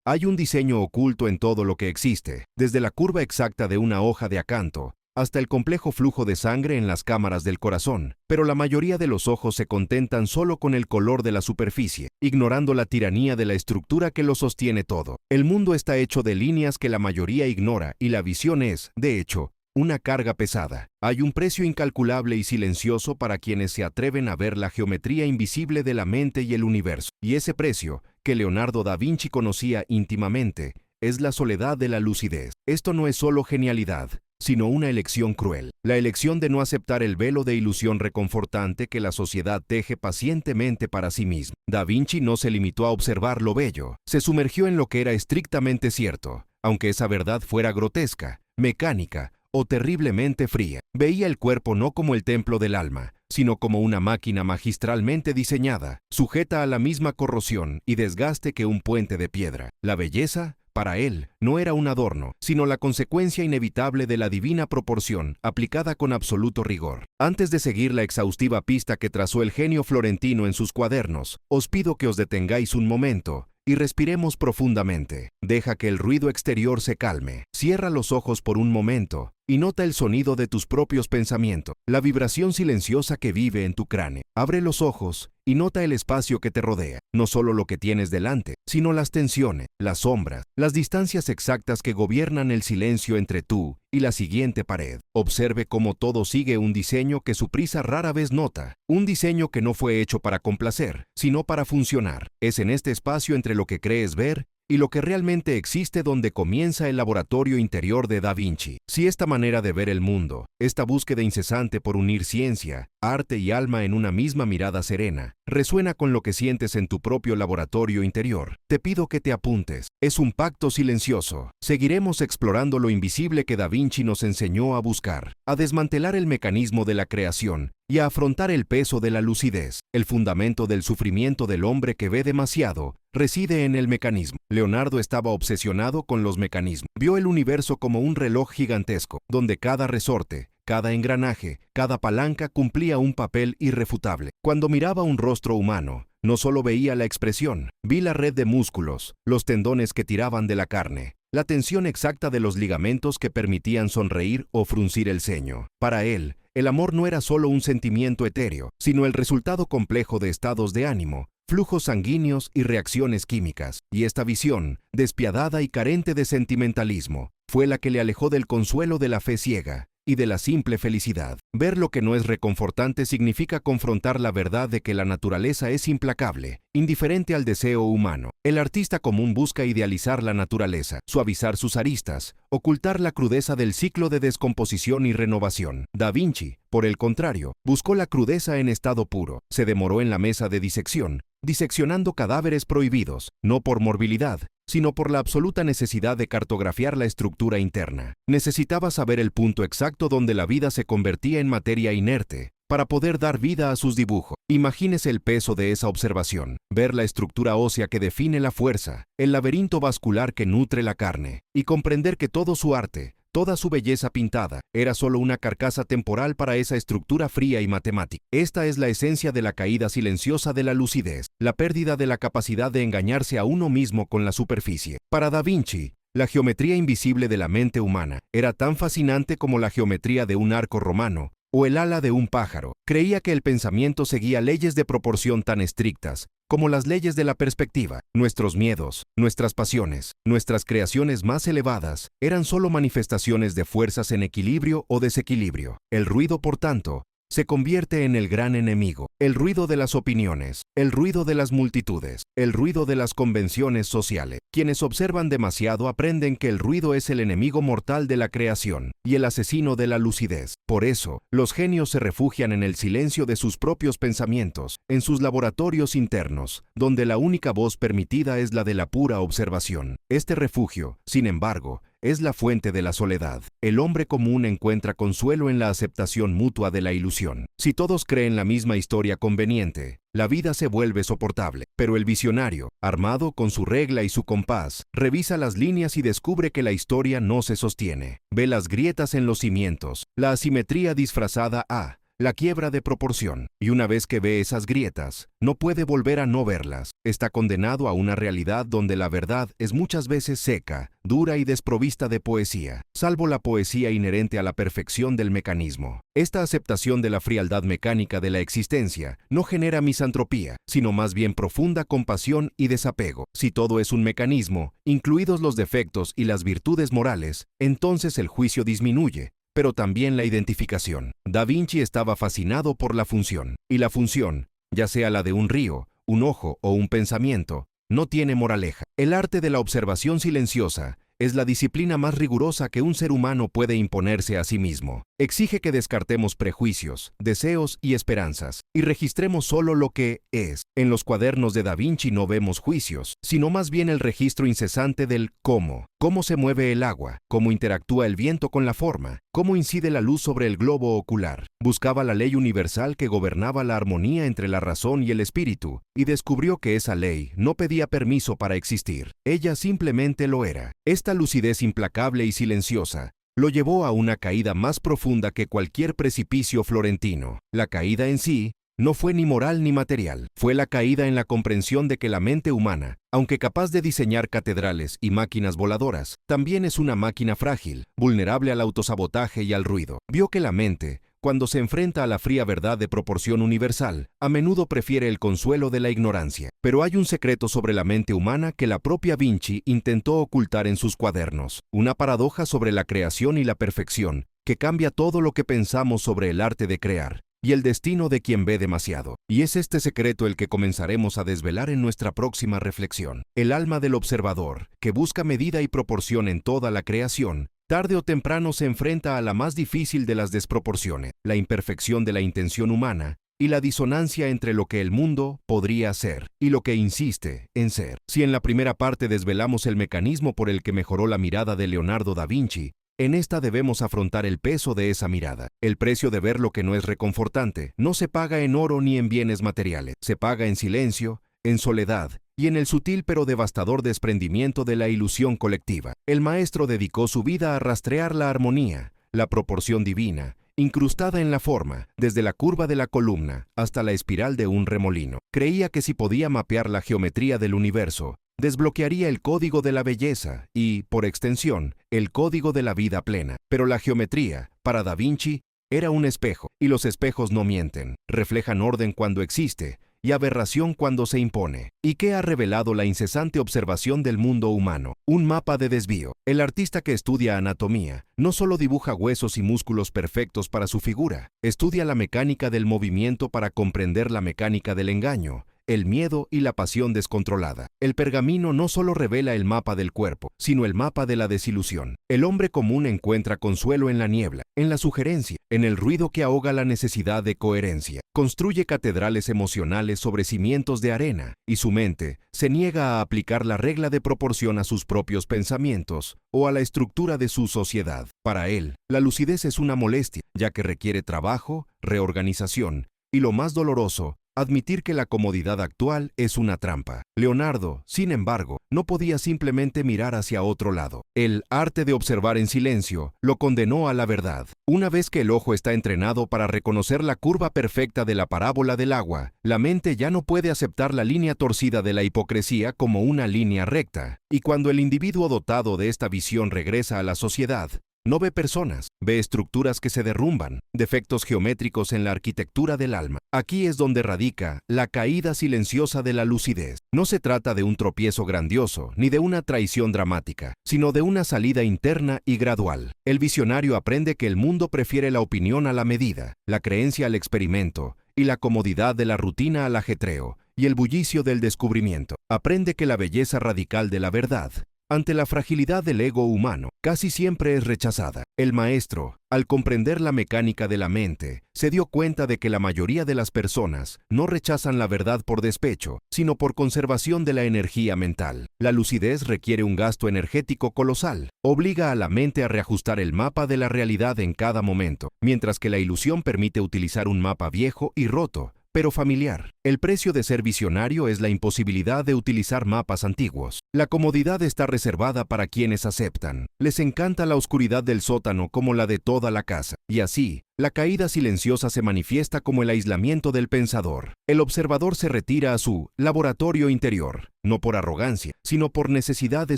Hay un diseño oculto en todo lo que existe, desde la curva exacta de una hoja de acanto hasta el complejo flujo de sangre en las cámaras del corazón, pero la mayoría de los ojos se contentan solo con el color de la superficie, ignorando la tiranía de la estructura que lo sostiene todo. El mundo está hecho de líneas que la mayoría ignora y la visión es, de hecho, una carga pesada. Hay un precio incalculable y silencioso para quienes se atreven a ver la geometría invisible de la mente y el universo. Y ese precio, que Leonardo da Vinci conocía íntimamente, es la soledad de la lucidez. Esto no es solo genialidad, sino una elección cruel. La elección de no aceptar el velo de ilusión reconfortante que la sociedad teje pacientemente para sí misma. Da Vinci no se limitó a observar lo bello, se sumergió en lo que era estrictamente cierto, aunque esa verdad fuera grotesca, mecánica o terriblemente fría. Veía el cuerpo no como el templo del alma, sino como una máquina magistralmente diseñada, sujeta a la misma corrosión y desgaste que un puente de piedra. La belleza, para él, no era un adorno, sino la consecuencia inevitable de la divina proporción, aplicada con absoluto rigor. Antes de seguir la exhaustiva pista que trazó el genio florentino en sus cuadernos, os pido que os detengáis un momento y respiremos profundamente. Deja que el ruido exterior se calme. Cierra los ojos por un momento y nota el sonido de tus propios pensamientos, la vibración silenciosa que vive en tu cráneo. Abre los ojos y nota el espacio que te rodea, no solo lo que tienes delante, sino las tensiones, las sombras, las distancias exactas que gobiernan el silencio entre tú y la siguiente pared. Observe cómo todo sigue un diseño que su prisa rara vez nota, un diseño que no fue hecho para complacer, sino para funcionar. Es en este espacio entre lo que crees ver y lo que realmente existe donde comienza el laboratorio interior de Da Vinci. Si esta manera de ver el mundo, esta búsqueda incesante por unir ciencia, arte y alma en una misma mirada serena, resuena con lo que sientes en tu propio laboratorio interior, te pido que te apuntes. Es un pacto silencioso. Seguiremos explorando lo invisible que Da Vinci nos enseñó a buscar, a desmantelar el mecanismo de la creación y a afrontar el peso de la lucidez. El fundamento del sufrimiento del hombre que ve demasiado reside en el mecanismo. Leonardo estaba obsesionado con los mecanismos. Vio el universo como un reloj gigantesco, donde cada resorte, cada engranaje, cada palanca cumplía un papel irrefutable. Cuando miraba un rostro humano, no solo veía la expresión, vi la red de músculos, los tendones que tiraban de la carne, la tensión exacta de los ligamentos que permitían sonreír o fruncir el ceño. Para él, el amor no era solo un sentimiento etéreo, sino el resultado complejo de estados de ánimo, flujos sanguíneos y reacciones químicas. Y esta visión, despiadada y carente de sentimentalismo, fue la que le alejó del consuelo de la fe ciega y de la simple felicidad. Ver lo que no es reconfortante significa confrontar la verdad de que la naturaleza es implacable, indiferente al deseo humano. El artista común busca idealizar la naturaleza, suavizar sus aristas, ocultar la crudeza del ciclo de descomposición y renovación. Da Vinci, por el contrario, buscó la crudeza en estado puro. Se demoró en la mesa de disección, diseccionando cadáveres prohibidos, no por morbilidad, sino por la absoluta necesidad de cartografiar la estructura interna. Necesitaba saber el punto exacto donde la vida se convertía en materia inerte, para poder dar vida a sus dibujos. Imagínese el peso de esa observación, ver la estructura ósea que define la fuerza, el laberinto vascular que nutre la carne, y comprender que todo su arte, toda su belleza pintada, era solo una carcasa temporal para esa estructura fría y matemática. Esta es la esencia de la caída silenciosa de la lucidez, la pérdida de la capacidad de engañarse a uno mismo con la superficie. Para Da Vinci, la geometría invisible de la mente humana era tan fascinante como la geometría de un arco romano o el ala de un pájaro. Creía que el pensamiento seguía leyes de proporción tan estrictas como las leyes de la perspectiva. Nuestros miedos, nuestras pasiones, nuestras creaciones más elevadas eran solo manifestaciones de fuerzas en equilibrio o desequilibrio. El ruido, por tanto, se convierte en el gran enemigo. El ruido de las opiniones, el ruido de las multitudes, el ruido de las convenciones sociales. Quienes observan demasiado aprenden que el ruido es el enemigo mortal de la creación y el asesino de la lucidez. Por eso, los genios se refugian en el silencio de sus propios pensamientos, en sus laboratorios internos, donde la única voz permitida es la de la pura observación. Este refugio, sin embargo, es la fuente de la soledad. El hombre común encuentra consuelo en la aceptación mutua de la ilusión. Si todos creen la misma historia conveniente, la vida se vuelve soportable. Pero el visionario, armado con su regla y su compás, revisa las líneas y descubre que la historia no se sostiene. Ve las grietas en los cimientos, la asimetría disfrazada a la quiebra de proporción. Y una vez que ve esas grietas, no puede volver a no verlas. Está condenado a una realidad donde la verdad es muchas veces seca, dura y desprovista de poesía, salvo la poesía inherente a la perfección del mecanismo. Esta aceptación de la frialdad mecánica de la existencia no genera misantropía, sino más bien profunda compasión y desapego. Si todo es un mecanismo, incluidos los defectos y las virtudes morales, entonces el juicio disminuye, pero también la identificación. Da Vinci estaba fascinado por la función, y la función, ya sea la de un río, un ojo o un pensamiento, no tiene moraleja. El arte de la observación silenciosa es la disciplina más rigurosa que un ser humano puede imponerse a sí mismo. Exige que descartemos prejuicios, deseos y esperanzas, y registremos solo lo que es. En los cuadernos de Da Vinci no vemos juicios, sino más bien el registro incesante del cómo se mueve el agua, cómo interactúa el viento con la forma, cómo incide la luz sobre el globo ocular. Buscaba la ley universal que gobernaba la armonía entre la razón y el espíritu, y descubrió que esa ley no pedía permiso para existir. Ella simplemente lo era. Esta lucidez implacable y silenciosa lo llevó a una caída más profunda que cualquier precipicio florentino. La caída en sí no fue ni moral ni material, fue la caída en la comprensión de que la mente humana, aunque capaz de diseñar catedrales y máquinas voladoras, también es una máquina frágil, vulnerable al autosabotaje y al ruido. Vio que la mente, cuando se enfrenta a la fría verdad de proporción universal, a menudo prefiere el consuelo de la ignorancia. Pero hay un secreto sobre la mente humana que la propia Vinci intentó ocultar en sus cuadernos, una paradoja sobre la creación y la perfección, que cambia todo lo que pensamos sobre el arte de crear y el destino de quien ve demasiado. Y es este secreto el que comenzaremos a desvelar en nuestra próxima reflexión. El alma del observador, que busca medida y proporción en toda la creación, tarde o temprano se enfrenta a la más difícil de las desproporciones, la imperfección de la intención humana y la disonancia entre lo que el mundo podría ser y lo que insiste en ser. Si en la primera parte desvelamos el mecanismo por el que mejoró la mirada de Leonardo da Vinci, en esta debemos afrontar el peso de esa mirada. El precio de ver lo que no es reconfortante no se paga en oro ni en bienes materiales, se paga en silencio, en soledad y en el sutil pero devastador desprendimiento de la ilusión colectiva. El maestro dedicó su vida a rastrear la armonía, la proporción divina, incrustada en la forma, desde la curva de la columna hasta la espiral de un remolino. Creía que si podía mapear la geometría del universo, desbloquearía el código de la belleza y, por extensión, el código de la vida plena. Pero la geometría, para Da Vinci, era un espejo, y los espejos no mienten, reflejan orden cuando existe y aberración cuando se impone. ¿Y qué ha revelado la incesante observación del mundo humano? Un mapa de desvío. El artista que estudia anatomía no solo dibuja huesos y músculos perfectos para su figura, estudia la mecánica del movimiento para comprender la mecánica del engaño, el miedo y la pasión descontrolada. El pergamino no solo revela el mapa del cuerpo, sino el mapa de la desilusión. El hombre común encuentra consuelo en la niebla, en la sugerencia, en el ruido que ahoga la necesidad de coherencia. Construye catedrales emocionales sobre cimientos de arena, y su mente se niega a aplicar la regla de proporción a sus propios pensamientos o a la estructura de su sociedad. Para él, la lucidez es una molestia, ya que requiere trabajo, reorganización y, lo más doloroso, admitir que la comodidad actual es una trampa. Leonardo, sin embargo, no podía simplemente mirar hacia otro lado. El arte de observar en silencio lo condenó a la verdad. Una vez que el ojo está entrenado para reconocer la curva perfecta de la parábola del agua, la mente ya no puede aceptar la línea torcida de la hipocresía como una línea recta. Y cuando el individuo dotado de esta visión regresa a la sociedad, no ve personas, ve estructuras que se derrumban, defectos geométricos en la arquitectura del alma. Aquí es donde radica la caída silenciosa de la lucidez. No se trata de un tropiezo grandioso, ni de una traición dramática, sino de una salida interna y gradual. El visionario aprende que el mundo prefiere la opinión a la medida, la creencia al experimento, y la comodidad de la rutina al ajetreo, y el bullicio del descubrimiento. Aprende que la belleza radical de la verdad, ante la fragilidad del ego humano, casi siempre es rechazada. El maestro, al comprender la mecánica de la mente, se dio cuenta de que la mayoría de las personas no rechazan la verdad por despecho, sino por conservación de la energía mental. La lucidez requiere un gasto energético colosal. Obliga a la mente a reajustar el mapa de la realidad en cada momento, mientras que la ilusión permite utilizar un mapa viejo y roto, pero familiar. El precio de ser visionario es la imposibilidad de utilizar mapas antiguos. La comodidad está reservada para quienes aceptan. Les encanta la oscuridad del sótano como la de toda la casa. Y así, la caída silenciosa se manifiesta como el aislamiento del pensador. El observador se retira a su laboratorio interior, no por arrogancia, sino por necesidad de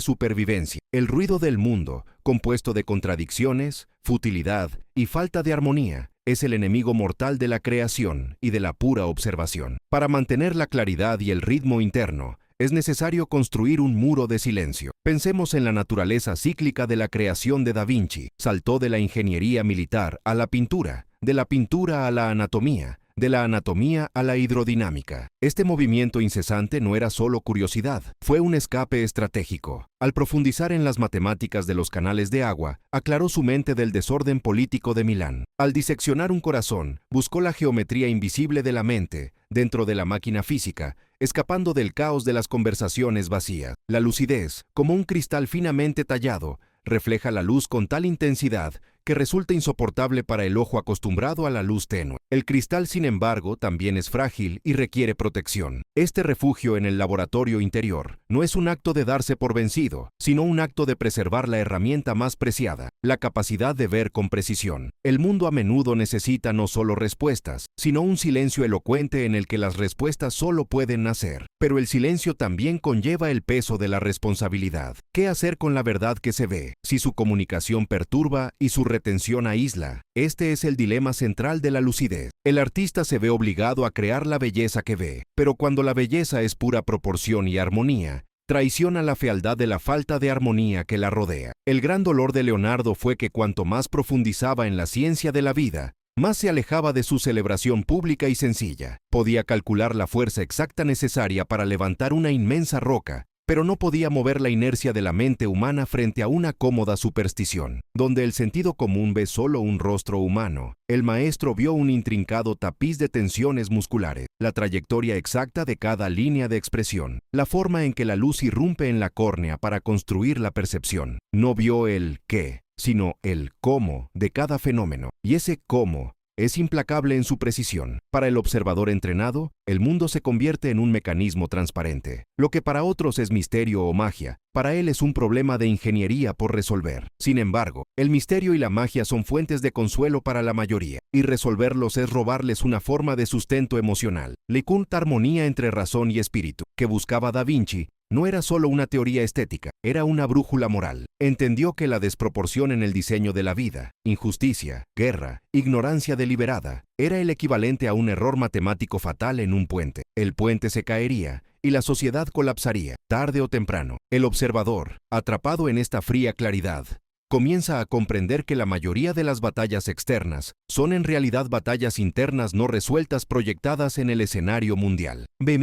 supervivencia. El ruido del mundo, compuesto de contradicciones, futilidad y falta de armonía, es el enemigo mortal de la creación y de la pura observación. Para mantener la claridad y el ritmo interno, es necesario construir un muro de silencio. Pensemos en la naturaleza cíclica de la creación de Da Vinci. Saltó de la ingeniería militar a la pintura, de la pintura a la anatomía, de la anatomía a la hidrodinámica. Este movimiento incesante no era solo curiosidad, fue un escape estratégico. Al profundizar en las matemáticas de los canales de agua, aclaró su mente del desorden político de Milán. Al diseccionar un corazón, buscó la geometría invisible de la mente, dentro de la máquina física, escapando del caos de las conversaciones vacías. La lucidez, como un cristal finamente tallado, refleja la luz con tal intensidad que resulta insoportable para el ojo acostumbrado a la luz tenue. El cristal, sin embargo, también es frágil y requiere protección. Este refugio en el laboratorio interior no es un acto de darse por vencido, sino un acto de preservar la herramienta más preciada, la capacidad de ver con precisión. El mundo a menudo necesita no solo respuestas, sino un silencio elocuente en el que las respuestas solo pueden nacer. Pero el silencio también conlleva el peso de la responsabilidad. ¿Qué hacer con la verdad que se ve, si su comunicación perturba y su retención aísla? Este es el dilema central de la lucidez. El artista se ve obligado a crear la belleza que ve, pero cuando la belleza es pura proporción y armonía, traiciona la fealdad de la falta de armonía que la rodea. El gran dolor de Leonardo fue que cuanto más profundizaba en la ciencia de la vida, más se alejaba de su celebración pública y sencilla. Podía calcular la fuerza exacta necesaria para levantar una inmensa roca, pero no podía mover la inercia de la mente humana frente a una cómoda superstición. Donde el sentido común ve solo un rostro humano, el maestro vio un intrincado tapiz de tensiones musculares, la trayectoria exacta de cada línea de expresión, la forma en que la luz irrumpe en la córnea para construir la percepción. No vio el qué, sino el cómo de cada fenómeno, y ese cómo es implacable en su precisión. Para el observador entrenado, el mundo se convierte en un mecanismo transparente. Lo que para otros es misterio o magia, para él es un problema de ingeniería por resolver. Sin embargo, el misterio y la magia son fuentes de consuelo para la mayoría, y resolverlos es robarles una forma de sustento emocional. La armonía entre razón y espíritu, que buscaba Da Vinci, no era solo una teoría estética, era una brújula moral. Entendió que la desproporción en el diseño de la vida, injusticia, guerra, ignorancia deliberada, era el equivalente a un error matemático fatal en un puente. El puente se caería y la sociedad colapsaría, tarde o temprano. El observador, atrapado en esta fría claridad, comienza a comprender que la mayoría de las batallas externas son en realidad batallas internas no resueltas proyectadas en el escenario mundial. Ve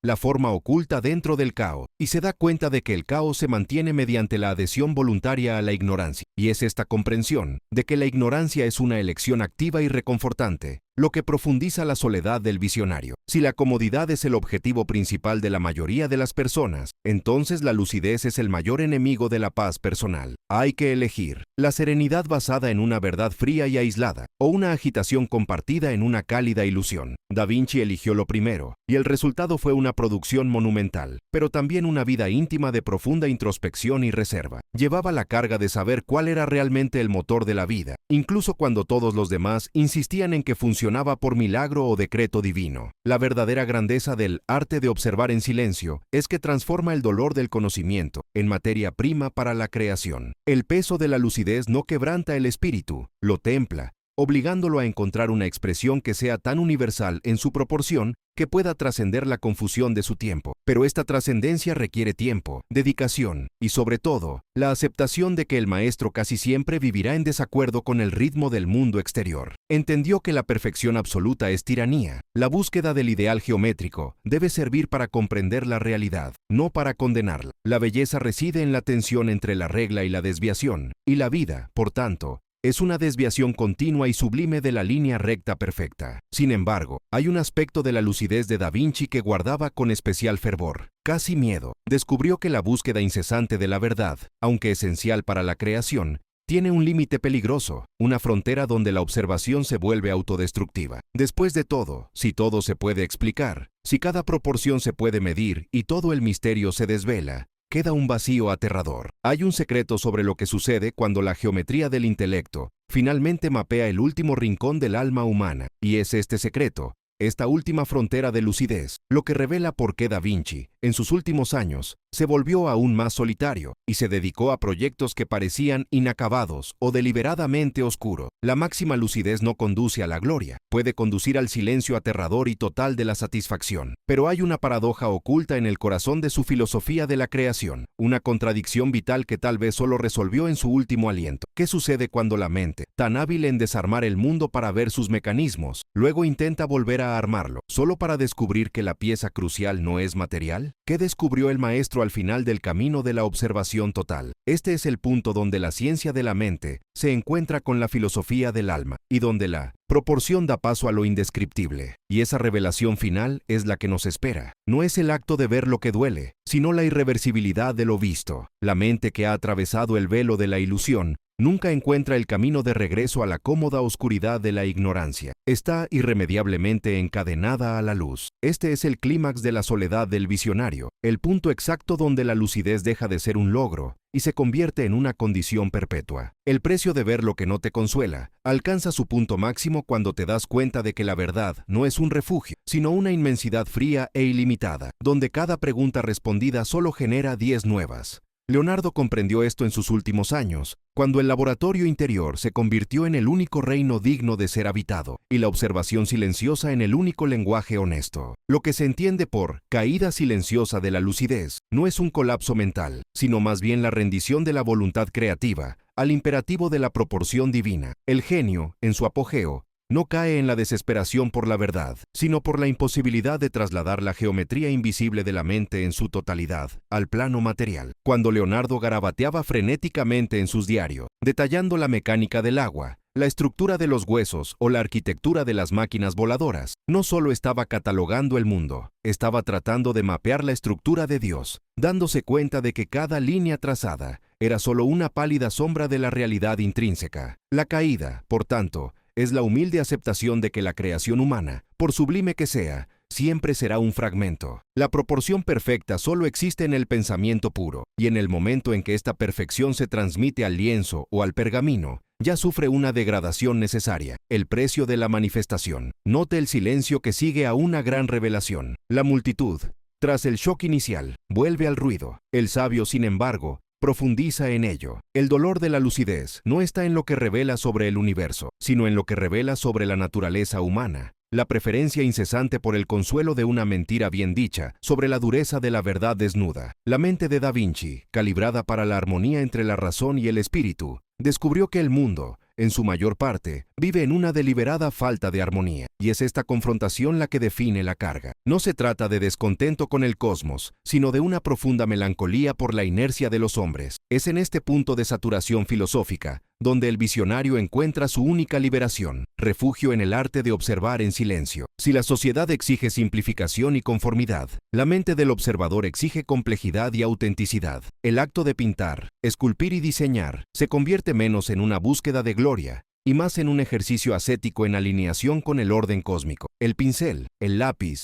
la forma oculta dentro del caos, y se da cuenta de que el caos se mantiene mediante la adhesión voluntaria a la ignorancia. Y es esta comprensión de que la ignorancia es una elección activa y reconfortante, lo que profundiza la soledad del visionario. Si la comodidad es el objetivo principal de la mayoría de las personas, entonces la lucidez es el mayor enemigo de la paz personal. Hay que elegir la serenidad basada en una verdad fría y aislada, o una agitación compartida en una cálida ilusión. Da Vinci eligió lo primero, y el resultado fue una producción monumental, pero también una vida íntima de profunda introspección y reserva. Llevaba la carga de saber cuál era realmente el motor de la vida, incluso cuando todos los demás insistían en que funcionaba por milagro o decreto divino. La verdadera grandeza del arte de observar en silencio es que transforma el dolor del conocimiento en materia prima para la creación. El peso de la lucidez no quebranta el espíritu, lo templa, obligándolo a encontrar una expresión que sea tan universal en su proporción que pueda trascender la confusión de su tiempo. Pero esta trascendencia requiere tiempo, dedicación y, sobre todo, la aceptación de que el maestro casi siempre vivirá en desacuerdo con el ritmo del mundo exterior. Entendió que la perfección absoluta es tiranía. La búsqueda del ideal geométrico debe servir para comprender la realidad, no para condenarla. La belleza reside en la tensión entre la regla y la desviación, y la vida, por tanto, es una desviación continua y sublime de la línea recta perfecta. Sin embargo, hay un aspecto de la lucidez de Da Vinci que guardaba con especial fervor, casi miedo. Descubrió que la búsqueda incesante de la verdad, aunque esencial para la creación, tiene un límite peligroso, una frontera donde la observación se vuelve autodestructiva. Después de todo, si todo se puede explicar, si cada proporción se puede medir y todo el misterio se desvela, queda un vacío aterrador. Hay un secreto sobre lo que sucede cuando la geometría del intelecto finalmente mapea el último rincón del alma humana, y es este secreto, esta última frontera de lucidez, lo que revela por qué Da Vinci, en sus últimos años, se volvió aún más solitario y se dedicó a proyectos que parecían inacabados o deliberadamente oscuros. La máxima lucidez no conduce a la gloria, puede conducir al silencio aterrador y total de la satisfacción. Pero hay una paradoja oculta en el corazón de su filosofía de la creación, una contradicción vital que tal vez solo resolvió en su último aliento. ¿Qué sucede cuando la mente, tan hábil en desarmar el mundo para ver sus mecanismos, luego intenta volver a armarlo, solo para descubrir que la pieza crucial no es material? ¿Qué descubrió el maestro al final del camino de la observación total? Este es el punto donde la ciencia de la mente se encuentra con la filosofía del alma, y donde la proporción da paso a lo indescriptible. Y esa revelación final es la que nos espera. No es el acto de ver lo que duele, sino la irreversibilidad de lo visto. La mente que ha atravesado el velo de la ilusión nunca encuentra el camino de regreso a la cómoda oscuridad de la ignorancia. Está irremediablemente encadenada a la luz. Este es el clímax de la soledad del visionario, el punto exacto donde la lucidez deja de ser un logro y se convierte en una condición perpetua. El precio de ver lo que no te consuela alcanza su punto máximo cuando te das cuenta de que la verdad no es un refugio, sino una inmensidad fría e ilimitada, donde cada pregunta respondida solo genera 10 nuevas. Leonardo comprendió esto en sus últimos años, cuando el laboratorio interior se convirtió en el único reino digno de ser habitado, y la observación silenciosa en el único lenguaje honesto. Lo que se entiende por caída silenciosa de la lucidez no es un colapso mental, sino más bien la rendición de la voluntad creativa al imperativo de la proporción divina. El genio, en su apogeo, no cae en la desesperación por la verdad, sino por la imposibilidad de trasladar la geometría invisible de la mente en su totalidad al plano material. Cuando Leonardo garabateaba frenéticamente en sus diarios, detallando la mecánica del agua, la estructura de los huesos o la arquitectura de las máquinas voladoras, no solo estaba catalogando el mundo, estaba tratando de mapear la estructura de Dios, dándose cuenta de que cada línea trazada era solo una pálida sombra de la realidad intrínseca. La caída, por tanto, es la humilde aceptación de que la creación humana, por sublime que sea, siempre será un fragmento. La proporción perfecta solo existe en el pensamiento puro, y en el momento en que esta perfección se transmite al lienzo o al pergamino, ya sufre una degradación necesaria, el precio de la manifestación. Note el silencio que sigue a una gran revelación. La multitud, tras el shock inicial, vuelve al ruido. El sabio, sin embargo, profundiza en ello. El dolor de la lucidez no está en lo que revela sobre el universo, sino en lo que revela sobre la naturaleza humana. La preferencia incesante por el consuelo de una mentira bien dicha sobre la dureza de la verdad desnuda. La mente de Da Vinci, calibrada para la armonía entre la razón y el espíritu, descubrió que el mundo, en su mayor parte, vive en una deliberada falta de armonía, y es esta confrontación la que define la carga. No se trata de descontento con el cosmos, sino de una profunda melancolía por la inercia de los hombres. Es en este punto de saturación filosófica donde el visionario encuentra su única liberación, refugio en el arte de observar en silencio. Si la sociedad exige simplificación y conformidad, la mente del observador exige complejidad y autenticidad. El acto de pintar, esculpir y diseñar se convierte menos en una búsqueda de gloria y más en un ejercicio ascético en alineación con el orden cósmico. El pincel, el lápiz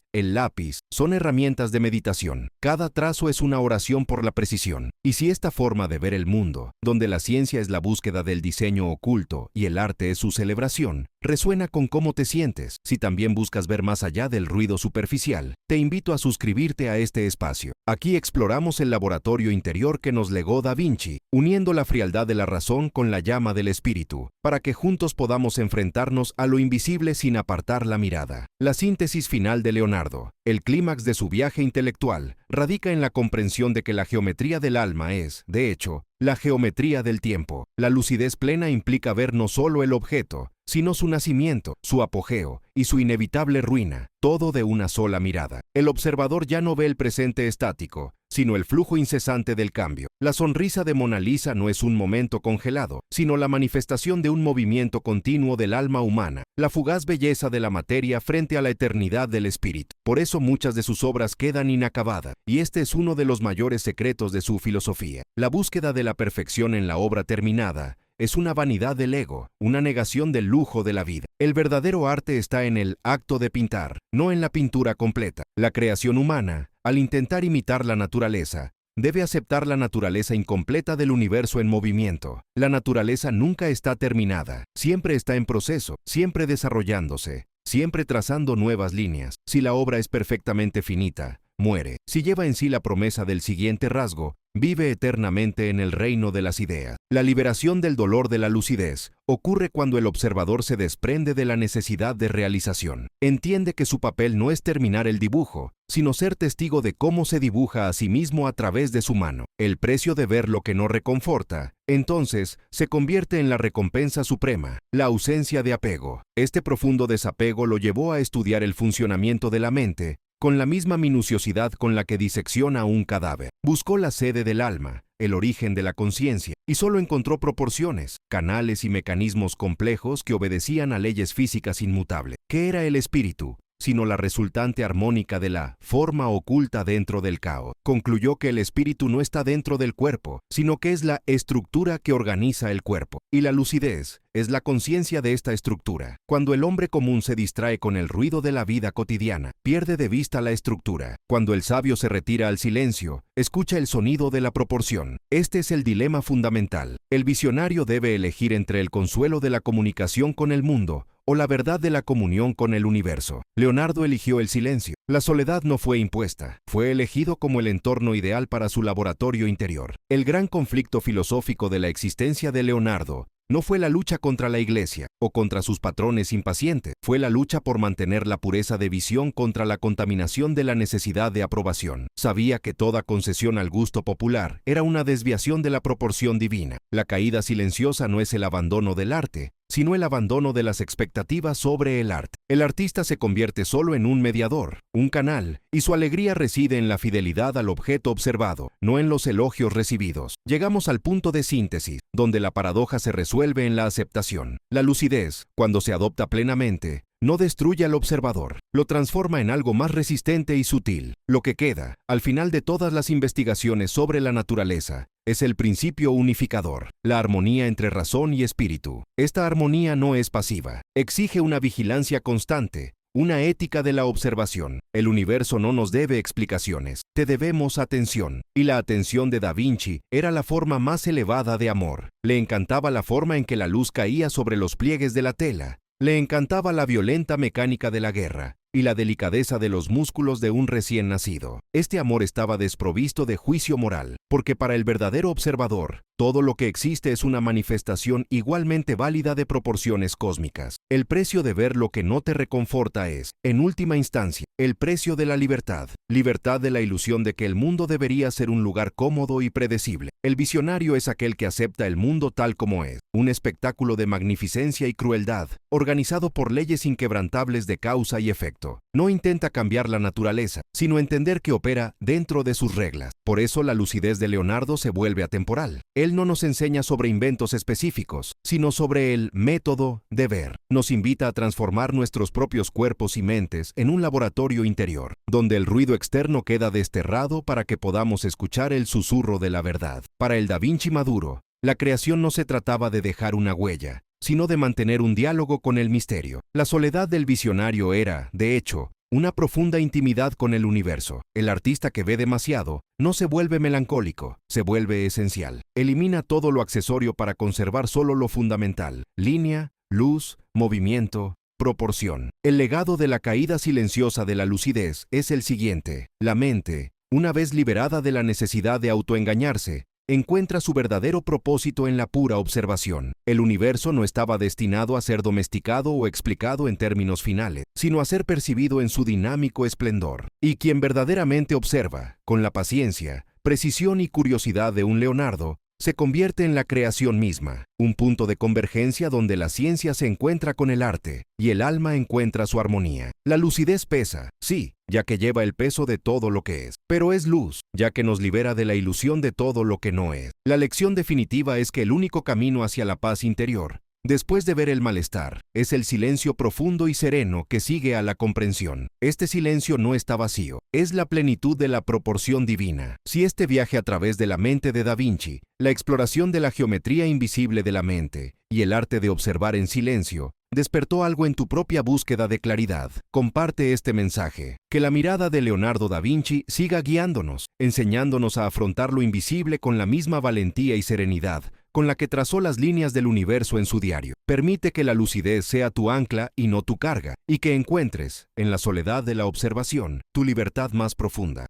son herramientas de meditación. Cada trazo es una oración por la precisión. Y si esta forma de ver el mundo, donde la ciencia es la búsqueda del diseño oculto y el arte es su celebración, resuena con cómo te sientes, si también buscas ver más allá del ruido superficial, te invito a suscribirte a este espacio. Aquí exploramos el laboratorio interior que nos legó Da Vinci, uniendo la frialdad de la razón con la llama del espíritu, para que juntos podamos enfrentarnos a lo invisible sin apartar la mirada. La síntesis final de Leonardo, el clímax de su viaje intelectual, radica en la comprensión de que la geometría del alma es, de hecho, la geometría del tiempo. La lucidez plena implica ver no solo el objeto, sino su nacimiento, su apogeo y su inevitable ruina, todo de una sola mirada. El observador ya no ve el presente estático, sino el flujo incesante del cambio. La sonrisa de Mona Lisa no es un momento congelado, sino la manifestación de un movimiento continuo del alma humana, la fugaz belleza de la materia frente a la eternidad del espíritu. Por eso muchas de sus obras quedan inacabadas, y este es uno de los mayores secretos de su filosofía. La búsqueda de la perfección en la obra terminada es una vanidad del ego, una negación del lujo de la vida. El verdadero arte está en el acto de pintar, no en la pintura completa. La creación humana, al intentar imitar la naturaleza, debe aceptar la naturaleza incompleta del universo en movimiento. La naturaleza nunca está terminada, siempre está en proceso, siempre desarrollándose, siempre trazando nuevas líneas. Si la obra es perfectamente finita, muere. Si lleva en sí la promesa del siguiente rasgo, vive eternamente en el reino de las ideas. La liberación del dolor de la lucidez ocurre cuando el observador se desprende de la necesidad de realización. Entiende que su papel no es terminar el dibujo, sino ser testigo de cómo se dibuja a sí mismo a través de su mano. El precio de ver lo que no reconforta, entonces, se convierte en la recompensa suprema, la ausencia de apego. Este profundo desapego lo llevó a estudiar el funcionamiento de la mente, con la misma minuciosidad con la que disecciona un cadáver. Buscó la sede del alma, el origen de la conciencia, y solo encontró proporciones, canales y mecanismos complejos que obedecían a leyes físicas inmutables. ¿Qué era el espíritu? Sino la resultante armónica de la forma oculta dentro del caos. Concluyó que el espíritu no está dentro del cuerpo, sino que es la estructura que organiza el cuerpo. Y la lucidez es la conciencia de esta estructura. Cuando el hombre común se distrae con el ruido de la vida cotidiana, pierde de vista la estructura. Cuando el sabio se retira al silencio, escucha el sonido de la proporción. Este es el dilema fundamental. El visionario debe elegir entre el consuelo de la comunicación con el mundo o la verdad de la comunión con el universo. Leonardo eligió el silencio. La soledad no fue impuesta, fue elegido como el entorno ideal para su laboratorio interior. El gran conflicto filosófico de la existencia de Leonardo no fue la lucha contra la Iglesia o contra sus patrones impacientes, fue la lucha por mantener la pureza de visión contra la contaminación de la necesidad de aprobación. Sabía que toda concesión al gusto popular era una desviación de la proporción divina. La caída silenciosa no es el abandono del arte, sino el abandono de las expectativas sobre el arte. El artista se convierte solo en un mediador, un canal, y su alegría reside en la fidelidad al objeto observado, no en los elogios recibidos. Llegamos al punto de síntesis, donde la paradoja se resuelve en la aceptación. La lucidez, cuando se adopta plenamente, no destruye al observador, lo transforma en algo más resistente y sutil. Lo que queda, al final de todas las investigaciones sobre la naturaleza, es el principio unificador, la armonía entre razón y espíritu. Esta armonía no es pasiva, exige una vigilancia constante, una ética de la observación. El universo no nos debe explicaciones, te debemos atención. Y la atención de Da Vinci era la forma más elevada de amor. Le encantaba la forma en que la luz caía sobre los pliegues de la tela. Le encantaba la violenta mecánica de la guerra y la delicadeza de los músculos de un recién nacido. Este amor estaba desprovisto de juicio moral, porque para el verdadero observador, todo lo que existe es una manifestación igualmente válida de proporciones cósmicas. El precio de ver lo que no te reconforta es, en última instancia, el precio de la libertad. Libertad de la ilusión de que el mundo debería ser un lugar cómodo y predecible. El visionario es aquel que acepta el mundo tal como es, un espectáculo de magnificencia y crueldad, organizado por leyes inquebrantables de causa y efecto. No intenta cambiar la naturaleza, sino entender que opera dentro de sus reglas. Por eso la lucidez de Leonardo se vuelve atemporal. Él no nos enseña sobre inventos específicos, sino sobre el método de ver. Nos invita a transformar nuestros propios cuerpos y mentes en un laboratorio interior, donde el ruido externo queda desterrado para que podamos escuchar el susurro de la verdad. Para el Da Vinci maduro, la creación no se trataba de dejar una huella, sino de mantener un diálogo con el misterio. La soledad del visionario era, de hecho, una profunda intimidad con el universo. El artista que ve demasiado no se vuelve melancólico, se vuelve esencial. Elimina todo lo accesorio para conservar solo lo fundamental: línea, luz, movimiento, proporción. El legado de la caída silenciosa de la lucidez es el siguiente: la mente, una vez liberada de la necesidad de autoengañarse, encuentra su verdadero propósito en la pura observación. El universo no estaba destinado a ser domesticado o explicado en términos finales, sino a ser percibido en su dinámico esplendor. Y quien verdaderamente observa, con la paciencia, precisión y curiosidad de un Leonardo, se convierte en la creación misma, un punto de convergencia donde la ciencia se encuentra con el arte y el alma encuentra su armonía. La lucidez pesa, sí, ya que lleva el peso de todo lo que es, pero es luz, ya que nos libera de la ilusión de todo lo que no es. La lección definitiva es que el único camino hacia la paz interior Después de ver el malestar, es el silencio profundo y sereno que sigue a la comprensión. Este silencio no está vacío, es la plenitud de la proporción divina. Si este viaje a través de la mente de Da Vinci, la exploración de la geometría invisible de la mente y el arte de observar en silencio, despertó algo en tu propia búsqueda de claridad, comparte este mensaje. Que la mirada de Leonardo da Vinci siga guiándonos, enseñándonos a afrontar lo invisible con la misma valentía y serenidad con la que trazó las líneas del universo en su diario. Permite que la lucidez sea tu ancla y no tu carga, y que encuentres, en la soledad de la observación, tu libertad más profunda.